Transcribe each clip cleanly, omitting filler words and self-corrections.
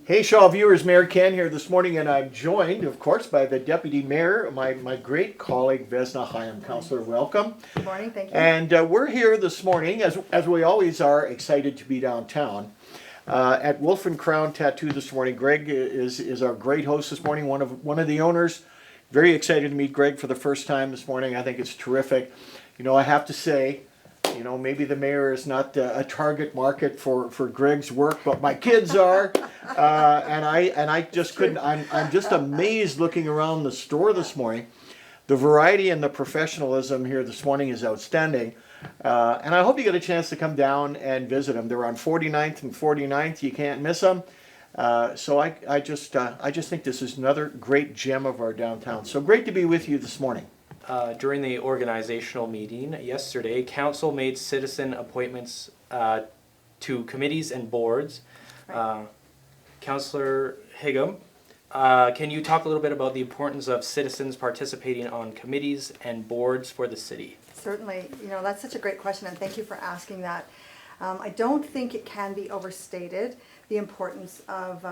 Hey Shaw viewers, Mayor Ken here this morning, and I'm joined, of course, by the Deputy Mayor, my great colleague Vesna Hyam. Councillor, welcome. Good morning, thank you. And we're here this morning, as we always are, excited to be downtown. At Wolf and Crown Tattoo this morning. Greg is our great host this morning, one of the owners. Very excited to meet Greg for the first time this morning. I think it's terrific. You know, I have to say, you know, maybe the mayor is not a target market for Greg's work, but my kids are, and I just couldn't. I'm just amazed looking around the store this morning. The variety and the professionalism here this morning is outstanding, and I hope you get a chance to come down and visit them. They're on 49th and 49th. You can't miss them. So I just think this is another great gem of our downtown. So great to be with you this morning. During the organizational meeting yesterday, council made citizen appointments to committees and boards. Right. Councillor Higham, can you talk a little bit about the importance of citizens participating on committees and boards for the city? Certainly, you know, that's such a great question, and thank you for asking that. I don't think it can be overstated, the importance of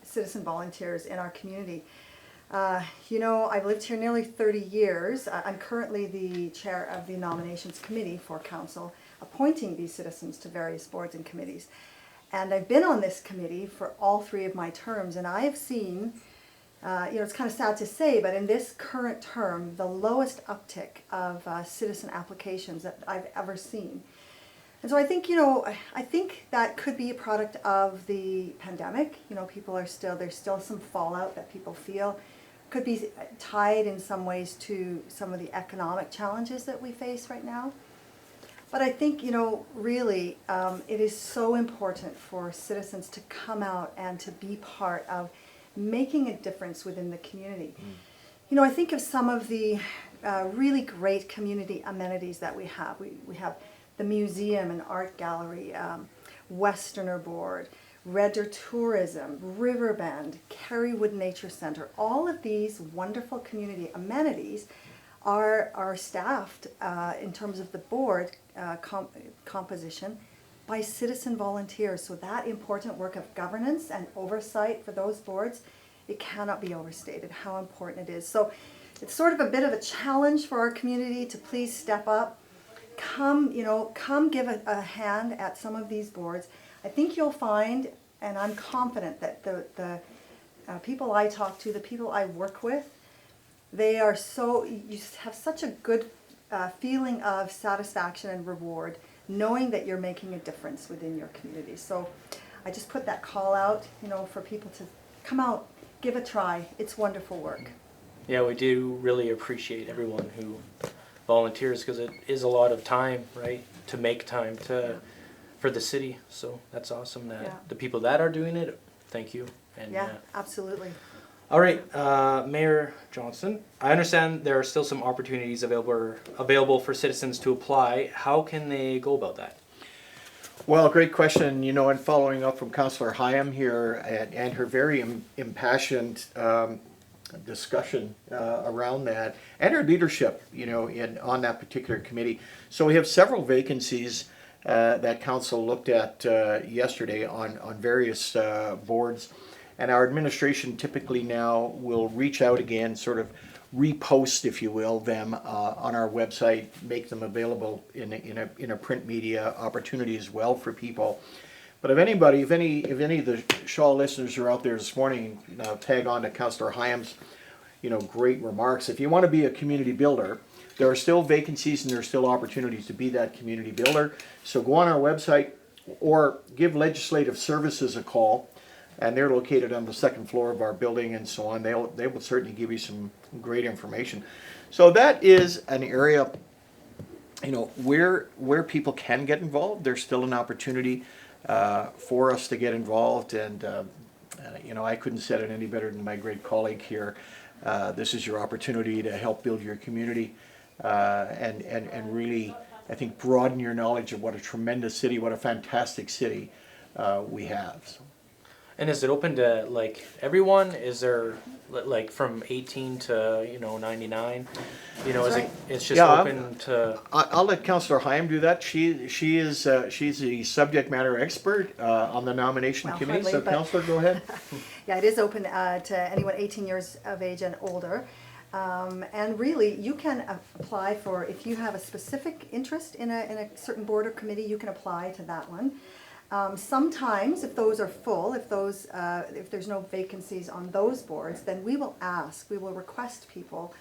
citizen volunteers in our community. You know, I've lived here nearly 30 years. I'm currently the chair of the nominations committee for council, appointing these citizens to various boards and committees. And I've been on this committee for all 3 of my terms, and I have seen, you know, it's kind of sad to say, but in this current term, the lowest uptick of citizen applications that I've ever seen. And so I think, you know, I think that could be a product of the pandemic. You know, there's still some fallout that people feel. Could be tied in some ways to some of the economic challenges that we face right now. But I think, you know, really, it is so important for citizens to come out and to be part of making a difference within the community. You know, I think of some of the really great community amenities that we have. We have the museum and art gallery, Westerner Board, Redder Tourism, Riverbend, Kerrywood Nature Center. All of these wonderful community amenities are staffed in terms of the board composition by citizen volunteers. So that important work of governance and oversight for those boards, it cannot be overstated how important it is. So it's sort of a bit of a challenge for our community to please step up. Come give a hand at some of these boards. I think you'll find, and I'm confident that the people I talk to, the people I work with, you have such a good feeling of satisfaction and reward, knowing that you're making a difference within your community. So I just put that call out, you know, for people to come out, give a try. It's wonderful work. Yeah, we do really appreciate everyone who volunteers, because it is a lot of time, right, to make time for the city. So that's awesome that the people that are doing it, thank you. And Absolutely. all right, Mayor Johnson, I understand there are still some opportunities available for citizens to apply. How can they go about that? Well, great question. You know, and following up from Councillor Hyam here and her very impassioned discussion around that, and her leadership, you know, on that particular committee. So we have several vacancies that council looked at yesterday on various boards, and our administration typically now will reach out again, sort of repost, if you will, them on our website, make them available in a print media opportunity as well for people. But if any of the Shaw listeners are out there this morning, tag on to Councillor Hyam's, you know, great remarks. If you want to be a community builder, there are still vacancies and there are still opportunities to be that community builder. So go on our website or give Legislative Services a call, and they're located on the 2nd floor of our building and so on. They will certainly give you some great information. So that is an area, you know, where people can get involved. There's still an opportunity for us to get involved, and you know, I couldn't said it any better than my great colleague here. This is your opportunity to help build your community and really, I think, broaden your knowledge of what a tremendous city, what a fantastic city we have. So. And is it open to like everyone? Is there like from 18 to 99? Is That's it? right. It's just Yeah, open to. I'll let Councillor Hyam do that. She's the subject matter expert on the nomination Well, committee. So hardly, but- Councillor, go ahead. Yeah, it is open to anyone 18 years of age and older. And really, you can apply for, if you have a specific interest in a certain board or committee, you can apply to that one. Sometimes, if those are full, if there's no vacancies on those boards, then we will request people,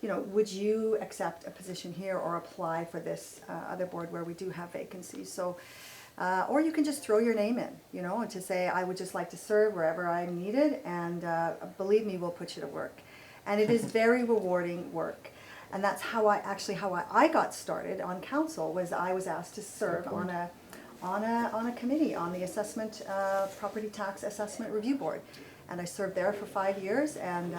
would you accept a position here or apply for this other board where we do have vacancies? So, or you can just throw your name in, and to say, I would just like to serve wherever I'm needed, and believe me, we'll put you to work. And it is very rewarding work. And that's how I got started on council, was I was asked to serve on a committee, on the assessment, property tax assessment review board. And I served there for 5 years, and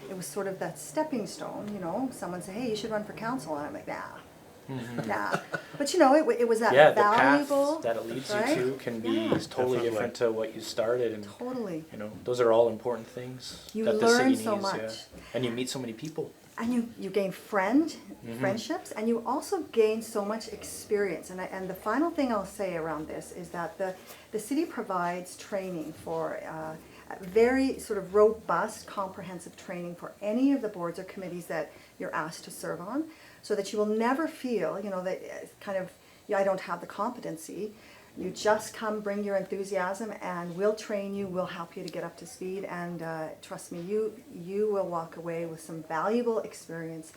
it was sort of that stepping stone, someone said, hey, you should run for council, and I'm like, nah. But it was that Yeah, the valuable. path that it leads right? you to can be Yeah. totally Definitely. different to what you started, and Totally. those are all important things You that the learn city so needs. much. Yeah. And you meet so many people. And you gain friendships, and you also gain so much experience. And the final thing I'll say around this is that the city provides training for very sort of robust, comprehensive training for any of the boards or committees that you're asked to serve on, so that you will never feel, that kind of, I don't have the competency. You just come, bring your enthusiasm, and we'll train you, we'll help you to get up to speed, and trust me, you will walk away with some valuable experience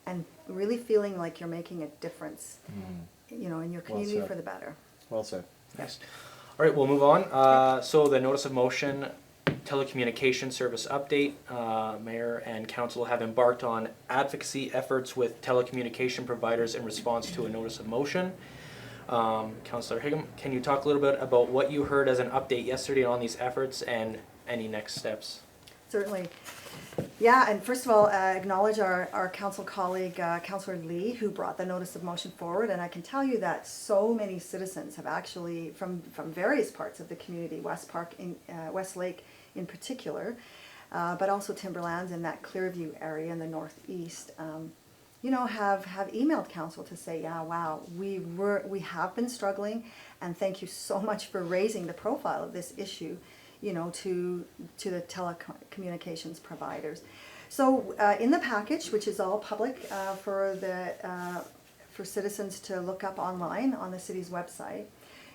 and really feeling like you're making a difference, in your community said. for the better. Well said. Nice. All right, we'll move on. So the notice of motion, telecommunication service update. Mayor and council have embarked on advocacy efforts with telecommunication providers in response to a notice of motion. Councillor Higham, can you talk a little bit about what you heard as an update yesterday on these efforts and any next steps? Certainly. Yeah, and first of all, acknowledge our council colleague, Councillor Lee, who brought the notice of motion forward. And I can tell you that so many citizens have actually, from various parts of the community, Westlake in particular, but also Timberlands and that Clearview area in the northeast, have emailed council to say, yeah, wow, we have been struggling, and thank you so much for raising the profile of this issue, to the telecommunications providers. So in the package, which is all public for citizens to look up online on the city's website,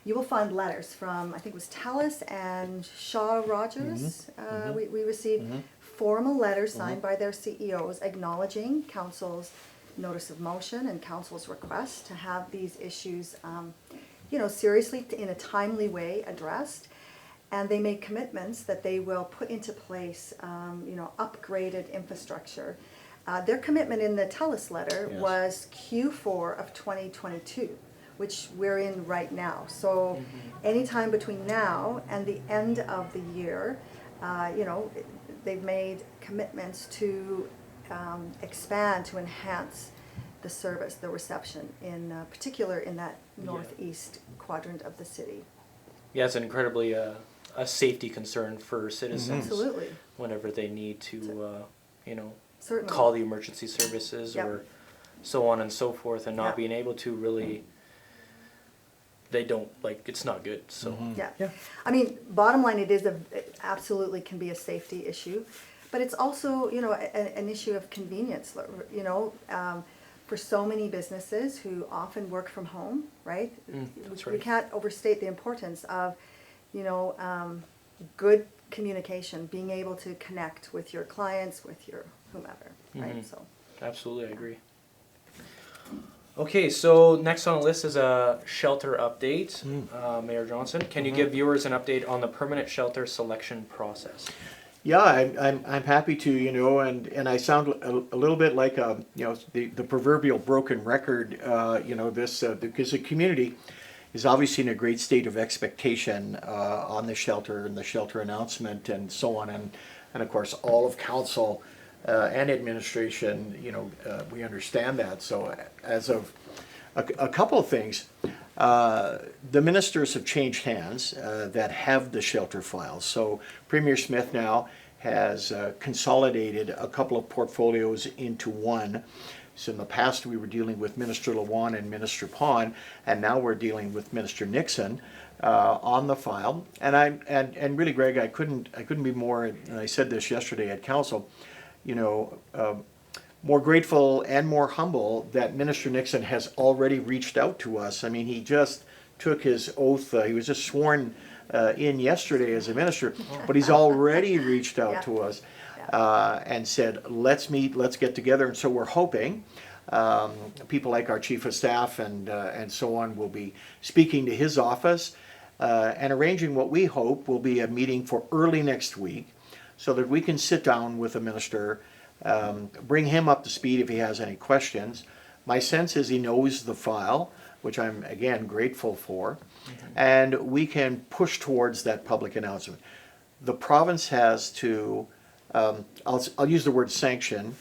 you will find letters from, I think it was TELUS and Shaw Rogers. We received formal letters signed by their CEOs acknowledging council's notice of motion and council's request to have these issues, seriously, in a timely way addressed. And they made commitments that they will put into place, upgraded infrastructure. Their commitment in the TELUS letter Yes. was Q4 of 2022, which we're in right now. So anytime between now and the end of the year, they've made commitments to expand, to enhance the service, the reception, in particular in that northeast quadrant of the city. Yeah, it's incredibly a safety concern for citizens. Absolutely. Whenever they need to, Certainly. call the emergency services Yep. or so on and so forth, and not Yep. being able to really, they don't, it's not good, so. Yeah. Yeah. I mean, bottom line, it absolutely can be a safety issue, but it's also, an issue of convenience, for so many businesses who often work from home, right? That's We right. can't overstate the importance of, good communication, being able to connect with your clients, with your whomever, right? Mhm. So, Absolutely, I agree. Okay, so next on the list is a shelter update. Mayor Johnson, can you give viewers an update on the permanent shelter selection process? Yeah, I'm happy to, and I sound a little bit like the proverbial broken record, because the community is obviously in a great state of expectation on the shelter and the shelter announcement and so on, and of course all of council and administration, we understand that. So as of a couple of things, The ministers have changed hands that have the shelter files. So Premier Smith now has consolidated a couple of portfolios into one. So in the past we were dealing with Minister Lawan and Minister Pond, and now we're dealing with Minister Nixon on the file. And really, Greg, I couldn't be more. And I said this yesterday at council. More grateful and more humble that Minister Nixon has already reached out to us. I mean, he just took his oath. He was just sworn in yesterday as a minister, but he's already reached out to us and said, let's meet, let's get together. And so we're hoping people like our chief of staff and so on will be speaking to his office and arranging what we hope will be a meeting for early next week so that we can sit down with the minister, bring him up to speed if he has any questions. My sense is he knows the file, which I'm again grateful for, and we can push towards that public announcement. The province has to, I'll use the word sanction,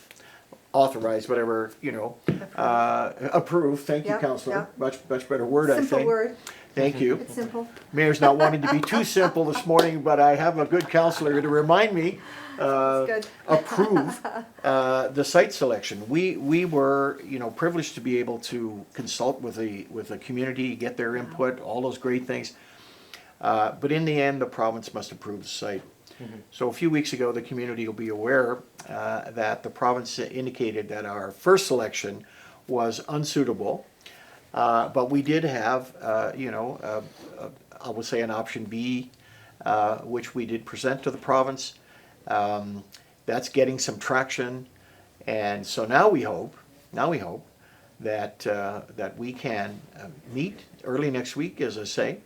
authorize, whatever, approve. Thank you, Yep, Councillor. yep. Much better word, I think. Simple word, Thank you. it's simple. Mayor's not wanting to be too simple this morning, but I have a good councillor to remind me. Good. Approve the site selection. We were, privileged to be able to consult with the community, get their input, all those great things. But in the end, the province must approve the site. So a few weeks ago, the community will be aware that the province indicated that our first selection was unsuitable. But we did have, I would say an option B, which we did present to the province. That's getting some traction, and so now we hope that we can meet early next week, as I say,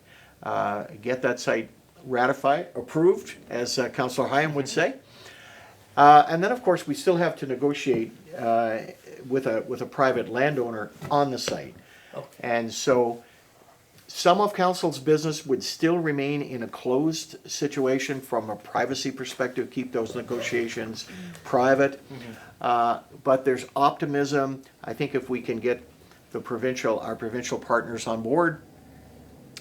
get that site ratified, approved, as Councillor Hyam would say, and then of course we still have to negotiate with a private landowner on the site. And so some of council's business would still remain in a closed situation from a privacy perspective, keep those negotiations private. But there's optimism. I think if we can get our provincial partners on board,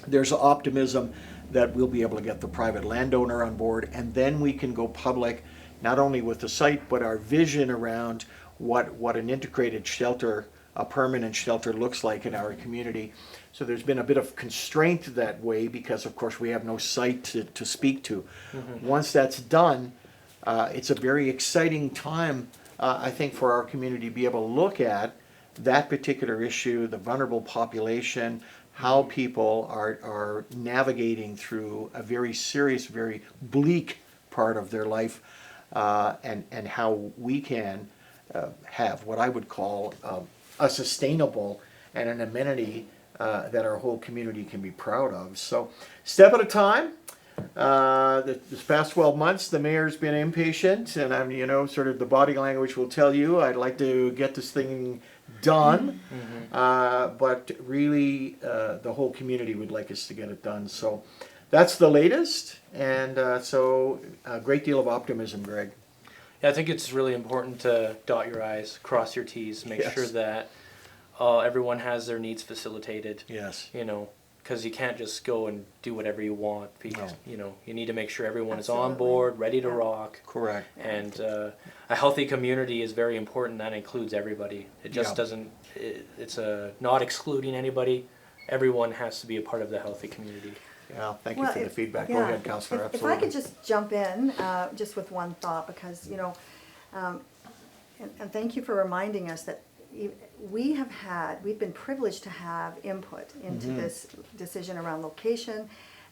there's optimism that we'll be able to get the private landowner on board, and then we can go public, not only with the site, but our vision around what an integrated shelter, a permanent shelter, looks like in our community. So there's been a bit of constraint that way because, of course, we have no site to speak to. Once that's done, it's a very exciting time, I think, for our community to be able to look at that particular issue, the vulnerable population, how people are navigating through a very serious, very bleak part of their life, and how we can have what I would call a sustainable and an amenity that our whole community can be proud of. So, step at a time. This past 12 months, the mayor's been impatient, and I'm, sort of the body language will tell you I'd like to get this thing done, but really the whole community would like us to get it done. So, that's the latest, and so a great deal of optimism, Greg. Yeah, I think it's really important to dot your I's, cross your T's, make sure that everyone has their needs facilitated. Yes. Because you can't just go and do whatever you want. Because, No. You need to make sure everyone is Absolutely. on board, ready to rock. Correct. And a healthy community is very important. That includes everybody. It just doesn't. It's not excluding anybody. Everyone has to be a part of the healthy community. Yeah, thank you for the feedback. Go ahead, Councillor. If I could just jump in, just with one thought, because, and thank you for reminding us that we've been privileged to have input into this decision around location,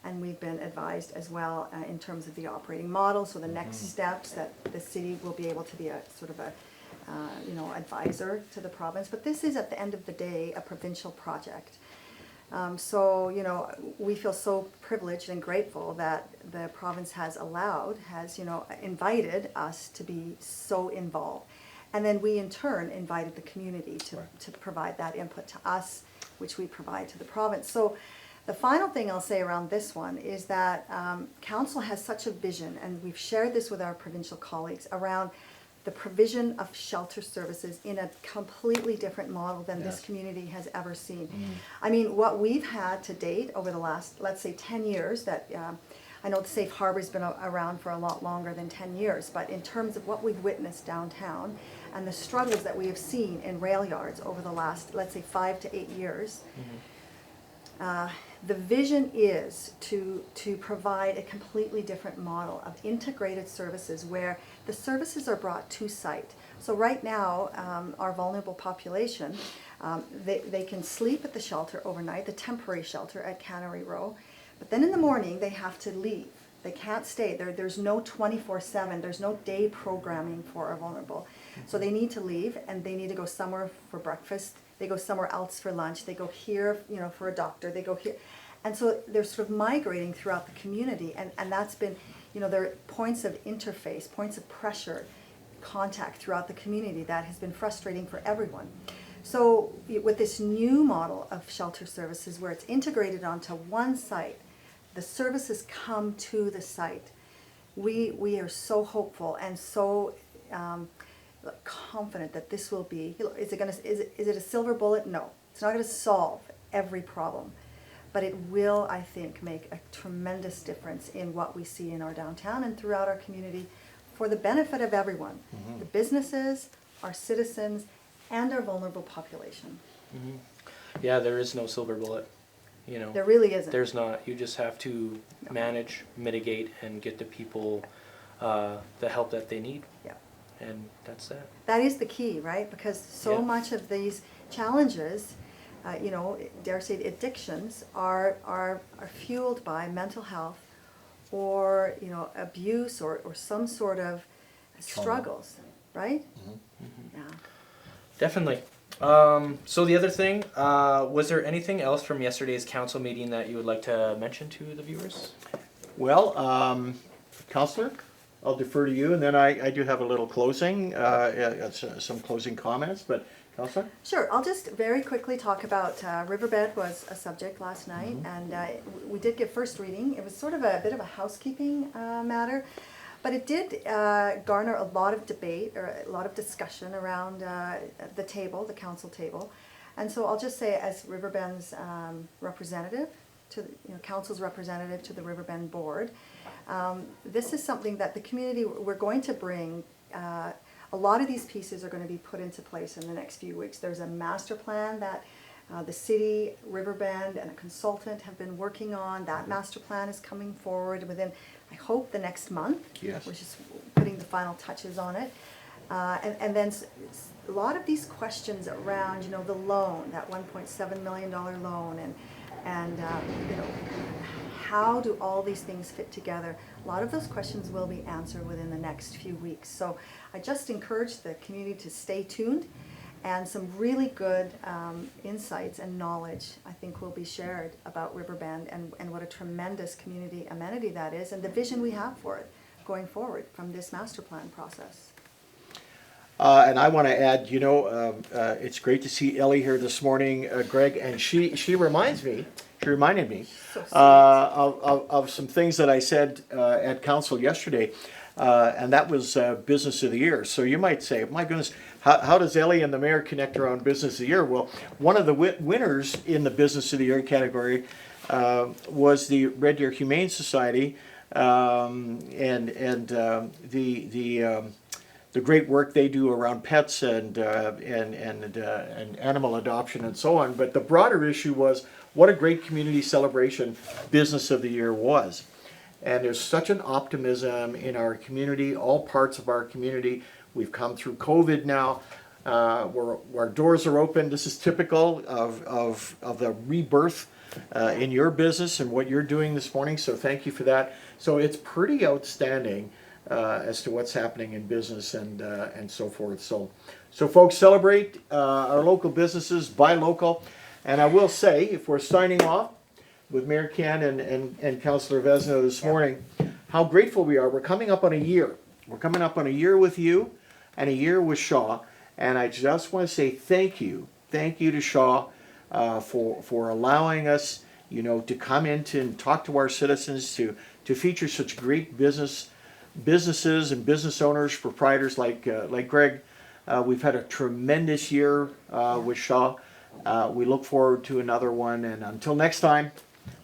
and we've been advised as well in terms of the operating model, so the next steps that the city will be able to be a sort of a advisor to the province. But this is, at the end of the day, a provincial project. So, we feel so privileged and grateful that the province has invited us to be so involved. And then we, in turn, invited the community to provide that input to us, which we provide to the province. So the final thing I'll say around this one is that council has such a vision, and we've shared this with our provincial colleagues, around the provision of shelter services in a completely different model than this Yes. community has ever seen. I mean, what we've had to date over the last, let's say, 10 years, that I know the Safe Harbor's been around for a lot longer than 10 years, but in terms of what we've witnessed downtown and the struggles that we have seen in rail yards over the last, let's say, 5 to 8 years, the vision is to provide a completely different model of integrated services where the services are brought to site. So right now, our vulnerable population, they can sleep at the shelter overnight, the temporary shelter at Cannery Row, but then in the morning they have to leave. They can't stay. There's no 24/7, there's no day programming for our vulnerable. So they need to leave and they need to go somewhere for breakfast. They go somewhere else for lunch. They go here, for a doctor. They go here. And so they're sort of migrating throughout the community. And that's been, there are points of interface, points of pressure, contact throughout the community that has been frustrating for everyone. So with this new model of shelter services where it's integrated onto one site, the services come to the site. We are so hopeful and so confident that this will be, is it a silver bullet? No, it's not going to solve every problem, but it will, I think, make a tremendous difference in what we see in our downtown and throughout our community for the benefit of everyone, the businesses, our citizens, and our vulnerable population. Yeah, there is no silver bullet. There really isn't. There's not. You just have to manage, mitigate, and get the people the help that they need. Yeah. And that's that. That is the key, right? Because so Yeah. much of these challenges, dare say addictions, are fueled by mental health or, abuse or some sort of struggles, right? Yeah. Definitely. So the other thing, was there anything else from yesterday's council meeting that you would like to mention to the viewers? Well, Counselor, I'll defer to you, and then I do have a little closing, some closing comments, but Counselor? Sure, I'll just very quickly talk about Riverbed was a subject last night, and we did get first reading. It was sort of a bit of a housekeeping matter, but it did garner a lot of debate or a lot of discussion around the table, the council table. And so I'll just say, as Riverbend's representative, to council's representative to the Riverbend board, this is something that the community, we're going to bring. A lot of these pieces are going to be put into place in the next few weeks. There's a master plan that the city, Riverbend, and a consultant have been working on. That master plan is coming forward within, I hope, the next month. Yes. We're just putting the final touches on it. And then a lot of these questions around, the loan, that $1.7 million loan, and how do all these things fit together? A lot of those questions will be answered within the next few weeks. So I just encourage the community to stay tuned, and some really good insights and knowledge, I think, will be shared about Riverbend and what a tremendous community amenity that is, and the vision we have for it going forward from this master plan process. And I want to add, it's great to see Ellie here this morning, Greg, and she reminded me So sweet. of some things that I said at council yesterday, and that was Business of the Year. So you might say, my goodness, how does Ellie and the mayor connect around Business of the Year? Well, one of the winners in the Business of the Year category was the Red Deer Humane Society, and the great work they do around pets and animal adoption and so on. But the broader issue was what a great community celebration Business of the Year was. And there's such an optimism in our community, all parts of our community. We've come through COVID now. Our doors are open. This is typical of the rebirth in your business and what you're doing this morning. So thank you for that. So it's pretty outstanding as to what's happening in business and so forth. So folks, celebrate our local businesses, buy local. And I will say, if we're signing off with Mayor Ken and Councillor Vesna this morning, how grateful we are. We're coming up on a year. We're coming up on a year with you and a year with Shaw. And I just want to say thank you. Thank you to Shaw for allowing us, to come in and talk to our citizens, to feature such great business businesses and business owners, proprietors like Greg. We've had a tremendous year with Shaw. We look forward to another one. And until next time,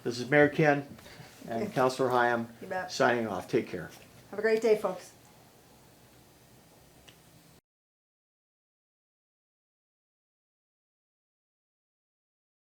this is Mayor Ken and Councillor Hyam You bet. signing off. Take care. Have a great day, folks.